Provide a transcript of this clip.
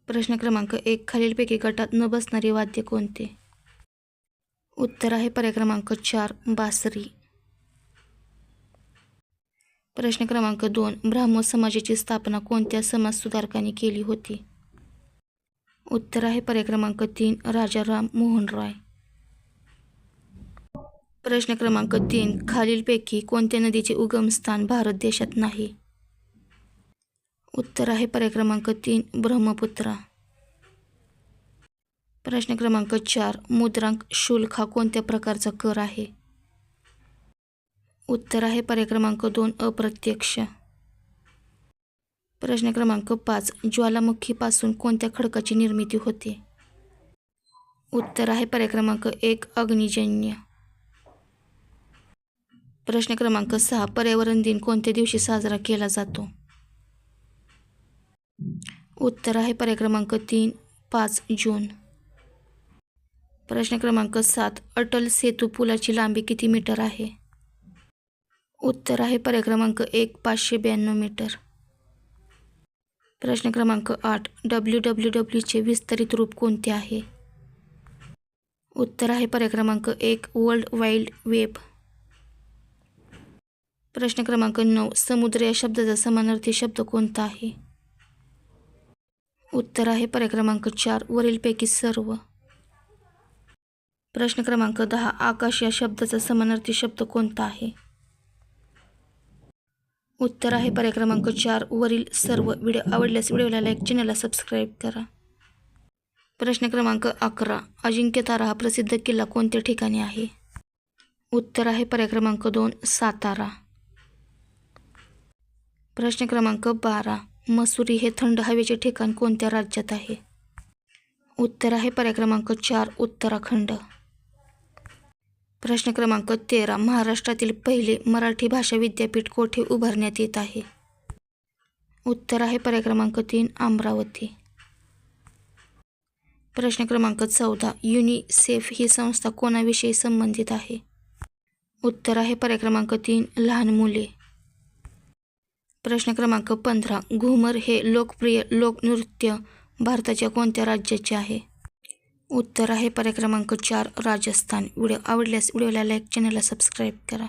प्रश्न क्रमांक 1. खालीलपैकी गटात न बसणारे वाद्य कोणते? उत्तर आहे पर्याय क्रमांक 4. बासरी. प्रश्न क्रमांक 2. ब्राह्मो समाजाची स्थापना कोणत्या समाजसुधारकांनी केली होती? उत्तर आहे पर्याय क्रमांक 3. राजा राम मोहन रॉय. प्रश्न क्रमांक 3. खालीलपैकी कोणत्या नदीचे उगमस्थान भारत देशात नाही? उत्तर आहे पर्याय क्रमांक 3. ब्रह्मपुत्रा. प्रश्न क्रमांक 4. मुद्रांक शुल्क हा कोणत्या प्रकारचा कर आहे? उत्तर आहे पर्याय क्रमांक 2. अप्रत्यक्ष. प्रश्न क्रमांक 5. ज्वालामुखीपासून कोणत्या खडकाची निर्मिती होते? उत्तर आहे पर्याय क्रमांक 1. अग्निजन्य. प्रश्न क्रमांक 6. पर्यावरण दिन कोणत्या दिवशी साजरा केला जातो? उत्तर आहे पर्याय क्रमांक 3. 5 जून. प्रश्न क्रमांक 7. अटल सेतू पुलाची लांबी किती मीटर आहे? उत्तर आहे पर्याय क्रमांक 1. 592 मीटर. प्रश्न क्रमांक 8. WWWचे विस्तारित रूप कोणते आहे? उत्तर आहे पर्याय क्रमांक 1. World wide web. प्रश्न क्रमांक 9. समुद्र या शब्दाचा समानार्थी शब्द कोणता आहे? उत्तर आहे पर्याय क्रमांक 4. वरीलपैकी सर्व. प्रश्न क्रमांक 10. आकाश या शब्दाचा समानार्थी शब्द कोणता आहे? उत्तर आहे पर्याय क्रमांक 4. वरील सर्व. व्हिडिओ आवडल्यास व्हिडिओला लाईक, चॅनलला सबस्क्राईब करा. प्रश्न क्रमांक 11. अजिंक्यतारा हा प्रसिद्ध किल्ला कोणत्या ठिकाणी आहे? उत्तर आहे पर्याय क्रमांक 2. सातारा. प्रश्न क्रमांक 12. मसुरी हे थंड हवेचे ठिकाण कोणत्या राज्यात आहे? उत्तर आहे पर्याय क्रमांक 4. उत्तराखंड. प्रश्न क्रमांक 13. महाराष्ट्रातील पहिले मराठी भाषा विद्यापीठ कोठे उभारण्यात येत आहे? उत्तर आहे पर्याय क्रमांक 3. अमरावती. प्रश्न क्रमांक 14. युनिसेफ ही संस्था कोणाविषयी संबंधित आहे? उत्तर आहे पर्याय क्रमांक 3. लहान मुले. प्रश्न क्रमांक 15. घुमर हे लोकप्रिय लोकनृत्य भारताच्या कोणत्या राज्याचे आहे? उत्तर आहे पर्याय क्रमांक 4. राजस्थान. व्हिडिओ आवडल्यास व्हिडिओला लाईक, चॅनलला सबस्क्राईब करा.